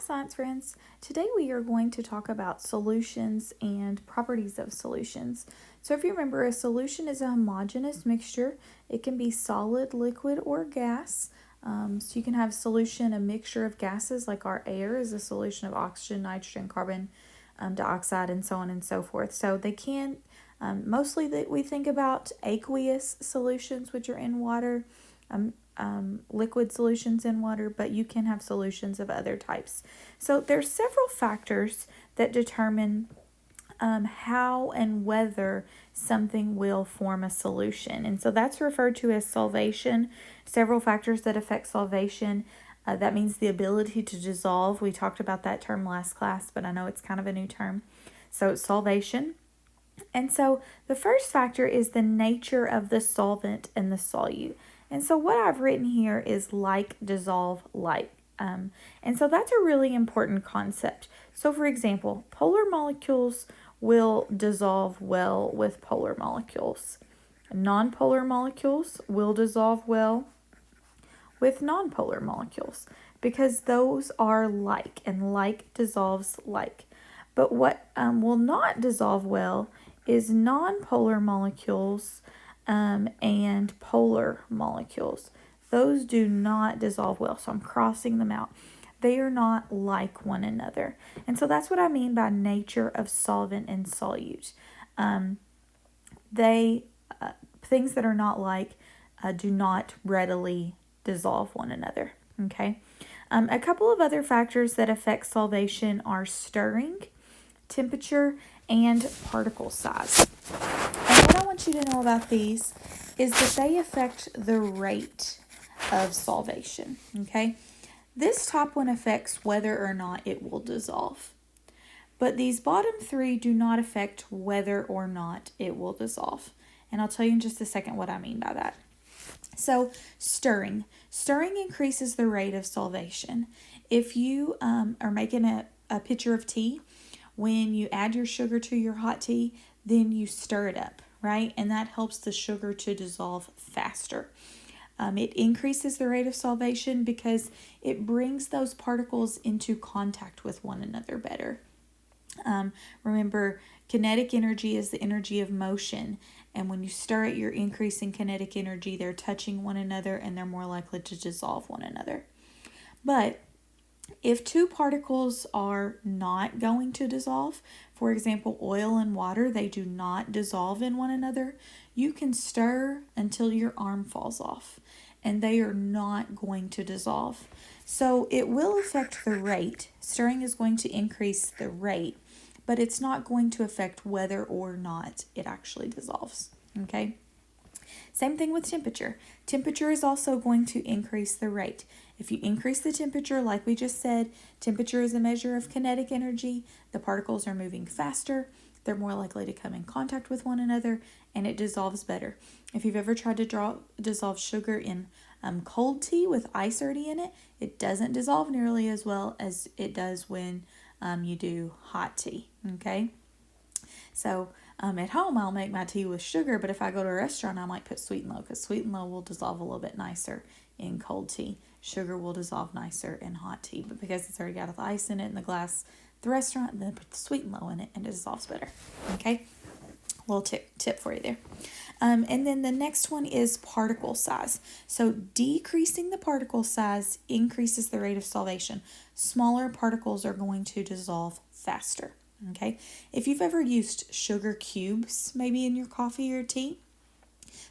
science friends. Today we are going to talk about solutions and properties of solutions. So if you remember, a solution is a homogeneous mixture. It can be solid, liquid, or gas. So you can have solution, a mixture of gases, like our air is a solution of oxygen, nitrogen, carbon dioxide, and so on and so forth. So they can, mostly that we think about aqueous solutions, which are in water, liquid solutions in water, but you can have solutions of other types. So there's several factors that determine how and whether something will form a solution. And so that's referred to as solvation. Several factors that affect solvation. That means the ability to dissolve. We talked about that term last class, but I know it's kind of a new term. So it's solvation. And so the first factor is the nature of the solvent and the solute. And so what I've written here is like, dissolve, like. And so that's a really important concept. So for example, polar molecules will dissolve well with polar molecules. Nonpolar molecules will dissolve well with nonpolar molecules because those are like, and like dissolves like. But what will not dissolve well is nonpolar molecules and polar molecules. Those do not dissolve well, so I'm crossing them out. They are not like one another. And so that's what I mean by nature of solvent and solute. Things that are not like do not readily dissolve one another. Okay. A couple of other factors that affect solvation are stirring, temperature, and particle size. And what I want you to know about these is that they affect the rate of solvation. Okay. This top one affects whether or not it will dissolve. But these bottom three do not affect whether or not it will dissolve. And I'll tell you in just a second what I mean by that. So stirring. Stirring increases the rate of solvation. If you are making a pitcher of tea, when you add your sugar to your hot tea, then you stir it up, right? And that helps the sugar to dissolve faster. It increases the rate of solvation because it brings those particles into contact with one another better. Remember, kinetic energy is the energy of motion. And when you stir it, you're increasing kinetic energy. They're touching one another and they're more likely to dissolve one another. But if two particles are not going to dissolve, for example, oil and water, they do not dissolve in one another, you can stir until your arm falls off and they are not going to dissolve. So it will affect the rate. Stirring is going to increase the rate, but it's not going to affect whether or not it actually dissolves. Okay? Same thing with temperature. Temperature is also going to increase the rate. If you increase the temperature, like we just said, temperature is a measure of kinetic energy. The particles are moving faster. They're more likely to come in contact with one another, and it dissolves better. If you've ever tried to dissolve sugar in cold tea with ice already in it, it doesn't dissolve nearly as well as it does when you do hot tea. Okay? So at home, I'll make my tea with sugar, but if I go to a restaurant, I might put sweet and low because sweet and low will dissolve a little bit nicer in cold tea. Sugar will dissolve nicer in hot tea, but because it's already got the ice in it in the glass, the restaurant, then put the sweet and low in it and it dissolves better. Okay? Little tip for you there. And then the next one is particle size. So decreasing the particle size increases the rate of solvation. Smaller particles are going to dissolve faster. Okay, if you've ever used sugar cubes, maybe in your coffee or tea,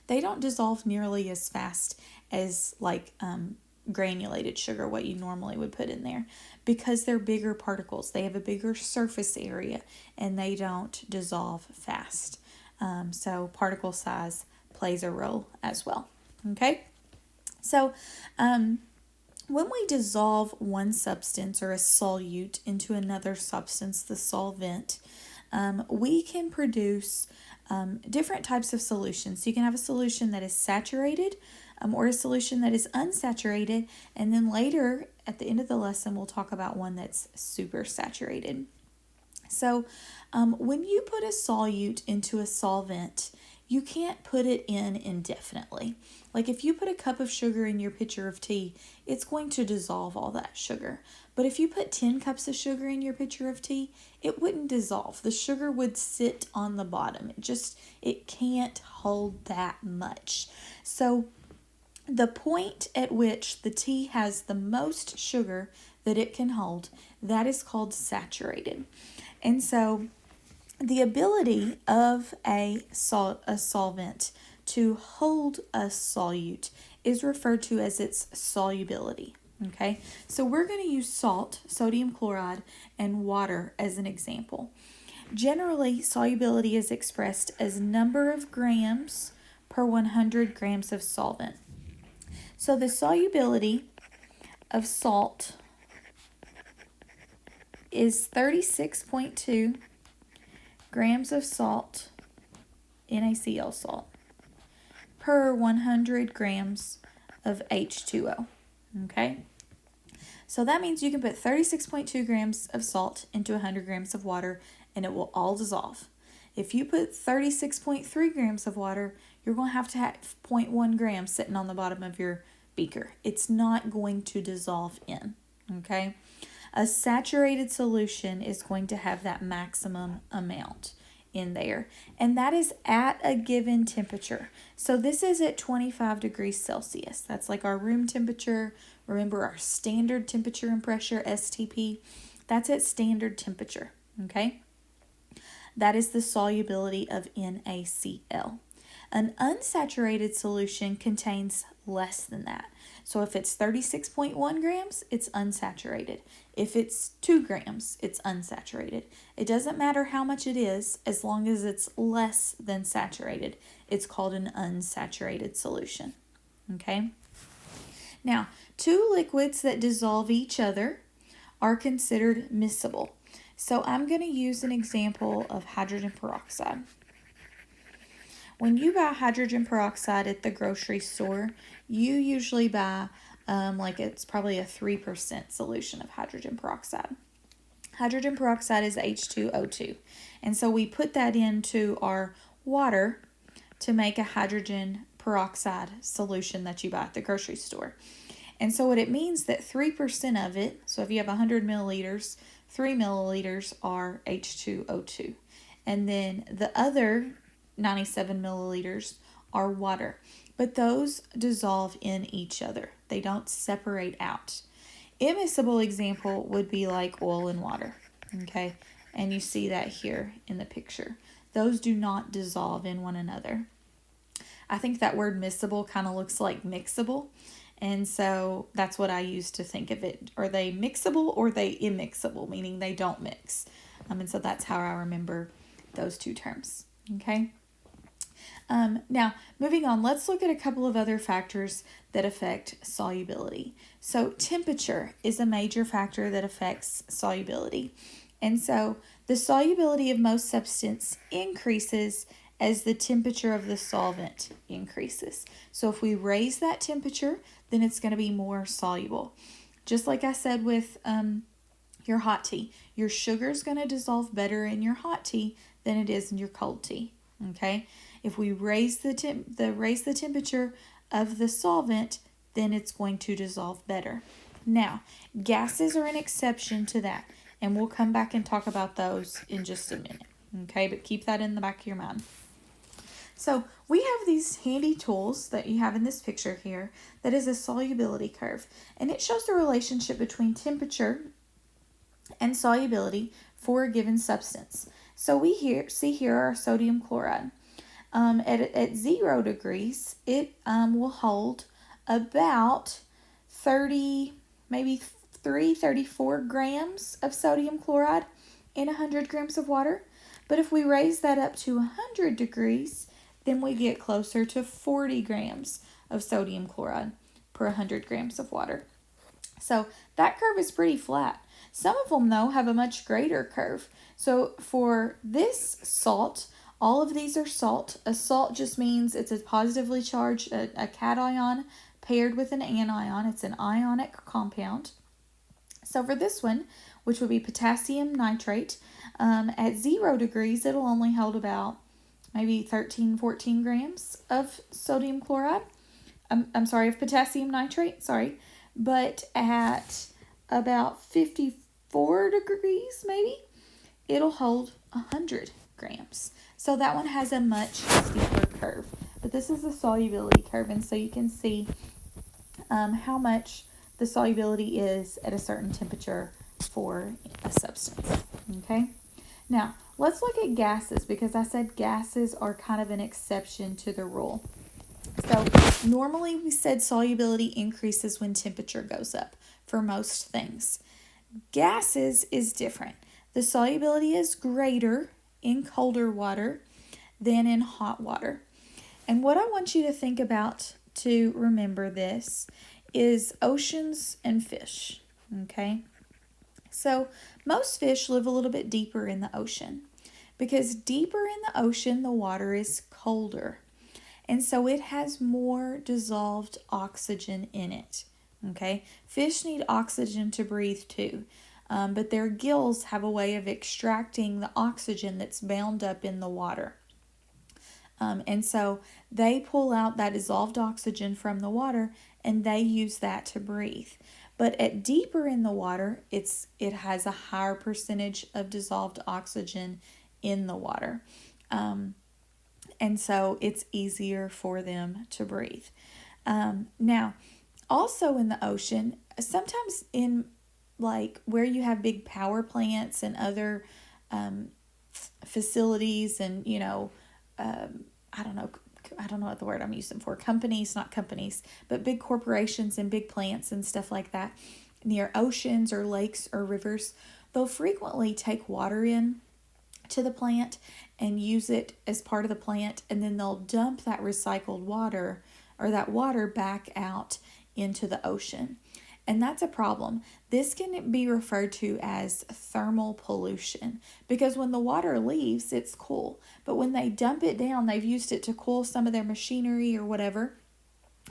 they don't dissolve nearly as fast as like granulated sugar, what you normally would put in there, because they're bigger particles. They have a bigger surface area and they don't dissolve fast. So particle size plays a role as well. Okay, so when we dissolve one substance or a solute into another substance, the solvent, we can produce different types of solutions. So you can have a solution that is saturated or a solution that is unsaturated. And then later at the end of the lesson, we'll talk about one that's super saturated. So when you put a solute into a solvent, you can't put it in indefinitely. Like if you put a cup of sugar in your pitcher of tea, it's going to dissolve all that sugar. But if you put 10 cups of sugar in your pitcher of tea, it wouldn't dissolve. The sugar would sit on the bottom. It can't hold that much. So the point at which the tea has the most sugar that it can hold, that is called saturated. And so the ability of a solvent to hold a solute is referred to as its solubility. Okay, so we're going to use salt, sodium chloride, and water as an example. Generally, solubility is expressed as number of grams per 100 grams of solvent. So the solubility of salt is 36.2 grams of salt, NaCl salt, per 100 grams of H2O. Okay? So that means you can put 36.2 grams of salt into 100 grams of water and it will all dissolve. If you put 36.3 grams of water, you're going to have 0.1 grams sitting on the bottom of your beaker. It's not going to dissolve in. Okay? A saturated solution is going to have that maximum amount in there, and that is at a given temperature. So this is at 25 degrees Celsius. That's like our room temperature. Remember our standard temperature and pressure, STP. That's at standard temperature, okay? That is the solubility of NaCl. An unsaturated solution contains less than that. So if it's 36.1 grams, it's unsaturated. If it's 2 grams, it's unsaturated. It doesn't matter how much it is, as long as it's less than saturated. It's called an unsaturated solution. Okay? Now, two liquids that dissolve each other are considered miscible. So I'm going to use an example of hydrogen peroxide. When you buy hydrogen peroxide at the grocery store, you usually buy it's probably a 3% solution of hydrogen peroxide. Hydrogen peroxide is H2O2. And so we put that into our water to make a hydrogen peroxide solution that you buy at the grocery store. And so what it means that 3% of it, so if you have 100 milliliters, 3 milliliters are H2O2. And then the other 97 milliliters are water. But those dissolve in each other. They don't separate out. Immiscible example would be like oil and water. Okay? And you see that here in the picture. Those do not dissolve in one another. I think that word miscible kind of looks like mixable. And so that's what I use to think of it. Are they mixable or are they immixable, meaning they don't mix? And so that's how I remember those two terms. Okay? Now, moving on, let's look at a couple of other factors that affect solubility. So temperature is a major factor that affects solubility. And so the solubility of most substance increases as the temperature of the solvent increases. So if we raise that temperature, then it's going to be more soluble. Just like I said with your hot tea, your sugar is going to dissolve better in your hot tea than it is in your cold tea. Okay? If we raise the temperature of the solvent, then it's going to dissolve better. Now, gases are an exception to that, and we'll come back and talk about those in just a minute. Okay, but keep that in the back of your mind. So we have these handy tools that you have in this picture here that is a solubility curve, and it shows the relationship between temperature and solubility for a given substance. So we see here our sodium chloride. At 0 degrees, it will hold about 30, maybe 34 grams of sodium chloride in 100 grams of water. But if we raise that up to 100 degrees, then we get closer to 40 grams of sodium chloride per 100 grams of water. So that curve is pretty flat. Some of them, though, have a much greater curve. So for this salt, all of these are salt. A salt just means it's a positively charged, a cation paired with an anion. It's an ionic compound. So for this one, which would be potassium nitrate, at 0 degrees, it'll only hold about maybe 13, 14 grams of sodium chloride. I'm sorry, of potassium nitrate, sorry. But at about 54 degrees, maybe, it'll hold 100 grams. So that one has a much steeper curve. But this is the solubility curve, and so you can see how much the solubility is at a certain temperature for a substance. Okay? Now, let's look at gases, because I said gases are kind of an exception to the rule. So normally we said solubility increases when temperature goes up for most things. Gases is different. The solubility is greater in colder water than in hot water. And what I want you to think about to remember this is oceans and fish. Okay? So most fish live a little bit deeper in the ocean, because deeper in the ocean the water is colder. And so it has more dissolved oxygen in it. Okay? Fish need oxygen to breathe too. But their gills have a way of extracting the oxygen that's bound up in the water. And so they pull out that dissolved oxygen from the water and they use that to breathe. But at deeper in the water, it has a higher percentage of dissolved oxygen in the water. And so it's easier for them to breathe. Now, also in the ocean, sometimes in like where you have big power plants and other facilities and, I don't know what the word I'm using for, companies, not companies, but big corporations and big plants and stuff like that near oceans or lakes or rivers, they'll frequently take water in to the plant and use it as part of the plant, and then they'll dump that recycled water or that water back out into the ocean. And that's a problem. This can be referred to as thermal pollution, because when the water leaves, it's cool. But when they dump it down, they've used it to cool some of their machinery or whatever.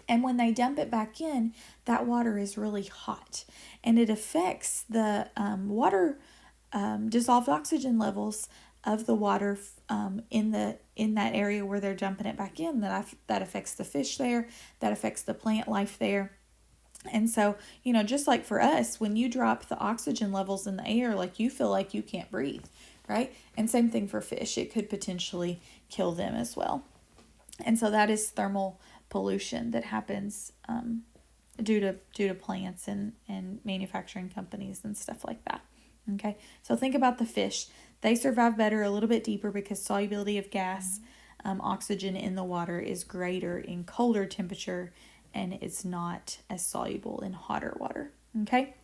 And when they dump it back in, that water is really hot. And it affects the water dissolved oxygen levels of the water in that area where they're dumping it back in. That affects the fish there. That affects the plant life there. And so, just like for us, when you drop the oxygen levels in the air, like you feel like you can't breathe, right? And same thing for fish. It could potentially kill them as well. And so that is thermal pollution that happens due to plants and manufacturing companies and stuff like that. Okay, so think about the fish. They survive better a little bit deeper because solubility of gas, oxygen in the water is greater in colder temperature, and it's not as soluble in hotter water. Okay,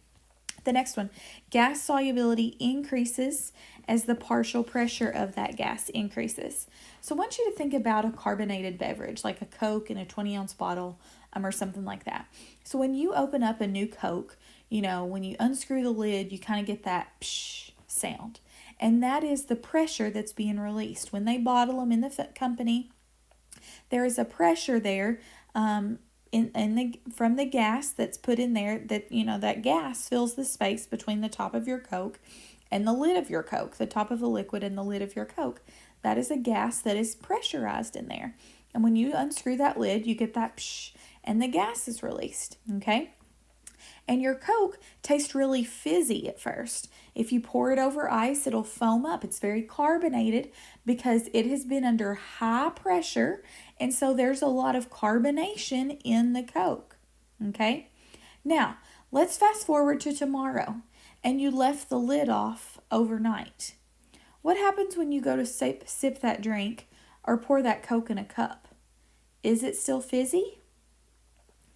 the next one, gas solubility increases as the partial pressure of that gas increases. So I want you to think about a carbonated beverage like a Coke in a 20-ounce bottle or something like that. So when you open up a new Coke, when you unscrew the lid, you kind of get that psh sound. And that is the pressure that's being released. When they bottle them in the company, there is a pressure there from the gas that's put in there that, that gas fills the space between the top of your Coke and the lid of your Coke, the top of the liquid and the lid of your Coke. That is a gas that is pressurized in there. And when you unscrew that lid, you get that psh, and the gas is released, okay? And your Coke tastes really fizzy at first. If you pour it over ice, it'll foam up. It's very carbonated because it has been under high pressure, and so there's a lot of carbonation in the Coke, okay? Now, let's fast forward to tomorrow, and you left the lid off overnight. What happens when you go to sip that drink or pour that Coke in a cup? Is it still fizzy?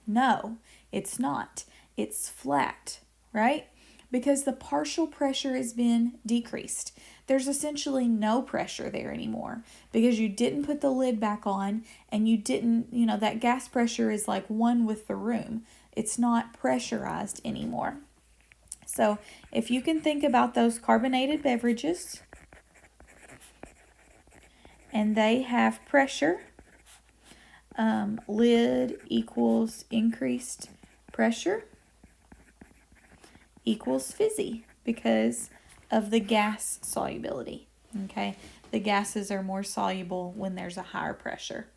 No, it's not. It's flat, right? Because the partial pressure has been decreased. There's essentially no pressure there anymore because you didn't put the lid back on, and you didn't, that gas pressure is like one with the room. It's not pressurized anymore. So if you can think about those carbonated beverages and they have pressure, lid equals increased pressure equals fizzy because of the gas solubility. Okay, the gases are more soluble when there's a higher pressure.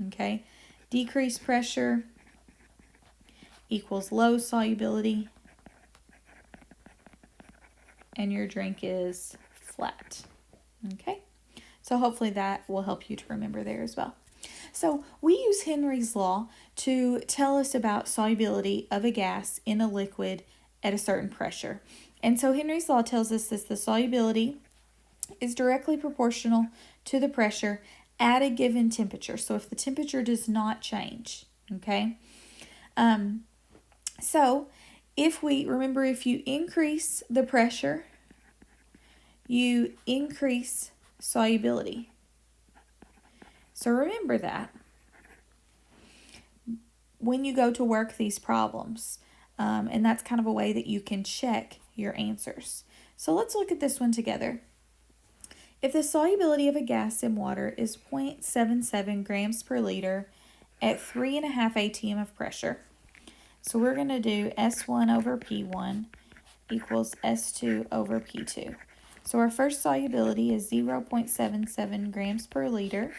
Okay, decreased pressure equals low solubility, and your drink is flat. Okay, so hopefully that will help you to remember there as well. So we use Henry's law to tell us about solubility of a gas in a liquid at a certain pressure. And so Henry's law tells us that the solubility is directly proportional to the pressure at a given temperature. So if the temperature does not change, okay? So if you increase the pressure, you increase solubility. So remember that when you go to work these problems. And that's kind of a way that you can check your answers. So let's look at this one together. If the solubility of a gas in water is 0.77 grams per liter at 3.5 atm of pressure, so we're going to do S1 over P1 equals S2 over P2. So our first solubility is 0.77 grams per liter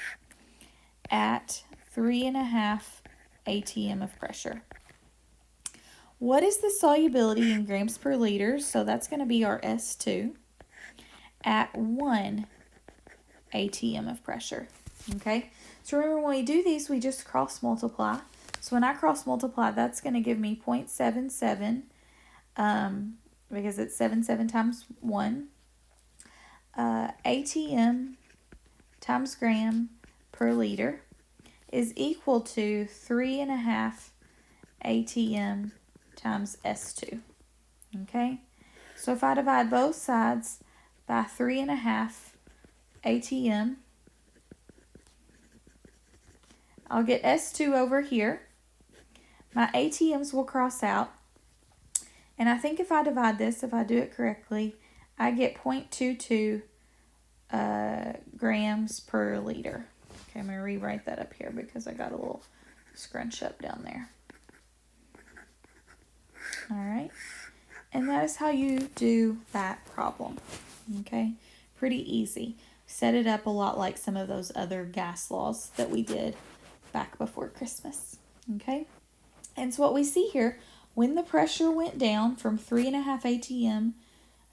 at 3.5 atm of pressure. What is the solubility in grams per liter? So that's going to be our S2 at 1 atm of pressure. Okay, so remember when we do these, we just cross multiply. So when I cross multiply, that's going to give me 0.77 because it's 77 times 1. ATM times gram per liter is equal to 3.5 ATM times S2. Okay, so if I divide both sides by 3.5 ATM, I'll get S2 over here. My ATMs will cross out. And I think if I divide this, if I do it correctly, I get 0.22 grams per liter. Okay, I'm going to rewrite that up here because I got a little scrunch up down there. All right. And that is how you do that problem. Okay, pretty easy. Set it up a lot like some of those other gas laws that we did back before Christmas. Okay, and so what we see here, when the pressure went down from 3.5 atm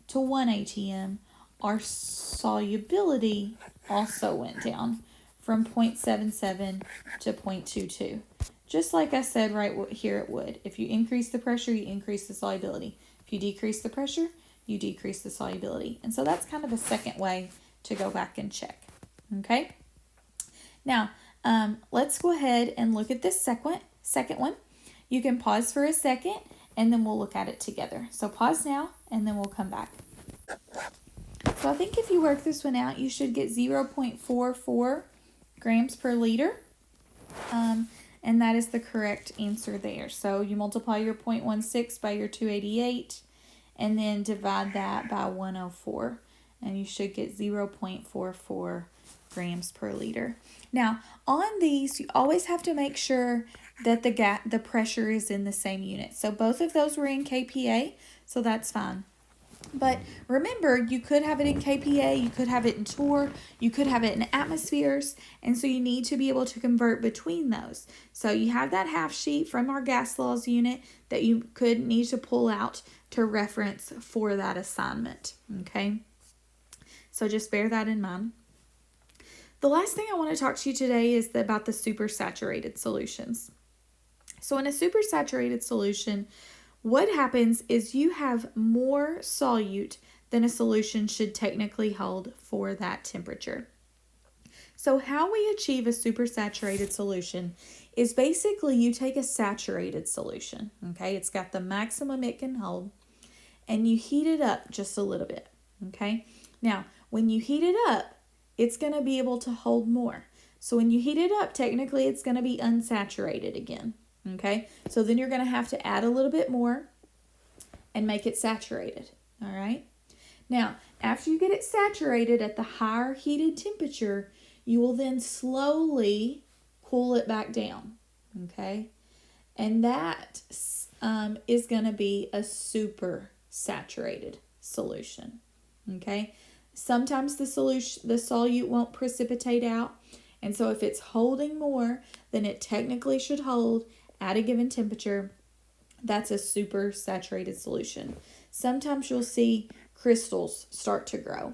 to 1 atm, our solubility also went down from 0.77 to 0.22. Just like I said right here it would. If you increase the pressure, you increase the solubility. If you decrease the pressure, you decrease the solubility. And so that's kind of a second way to go back and check. Okay? Now, let's go ahead and look at this second one. You can pause for a second and then we'll look at it together. So pause now and then we'll come back. So I think if you work this one out, you should get 0.44 grams per liter. And that is the correct answer there. So you multiply your 0.16 by your 288 and then divide that by 104. And you should get 0.44 grams per liter. Now, on these, you always have to make sure that the pressure is in the same unit. So both of those were in kPa, so that's fine. But remember, you could have it in kPa, you could have it in torr, you could have it in atmospheres, and so you need to be able to convert between those. So you have that half sheet from our gas laws unit that you could need to pull out to reference for that assignment, okay? So just bear that in mind. The last thing I want to talk to you today is about the supersaturated solutions. So in a supersaturated solution, what happens is you have more solute than a solution should technically hold for that temperature. So how we achieve a supersaturated solution is basically you take a saturated solution, okay? It's got the maximum it can hold, and you heat it up just a little bit, okay? Now, when you heat it up, it's going to be able to hold more. So when you heat it up, technically it's going to be unsaturated again. Okay, so then you're going to have to add a little bit more and make it saturated. All right. Now, after you get it saturated at the higher heated temperature, you will then slowly cool it back down. Okay, and that is going to be a super saturated solution. Okay, Sometimes the solute won't precipitate out. And so if it's holding more than it technically should hold at a given temperature, that's a super saturated solution. Sometimes you'll see crystals start to grow.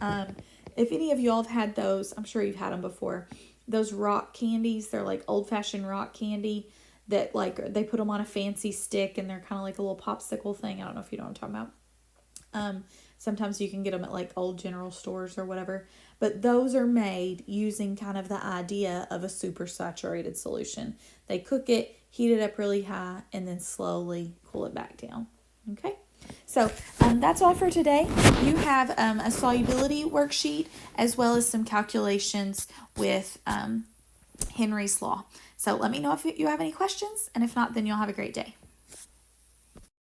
If any of y'all have had those, I'm sure you've had them before. Those rock candies, they're like old-fashioned rock candy that like they put them on a fancy stick and they're kind of like a little popsicle thing. I don't know if you know what I'm talking about. Sometimes you can get them at like old general stores or whatever. But those are made using kind of the idea of a super saturated solution. They cook it, heat it up really high, and then slowly cool it back down. Okay? So that's all for today. You have a solubility worksheet as well as some calculations with Henry's Law. So let me know if you have any questions, and if not, then you'll have a great day.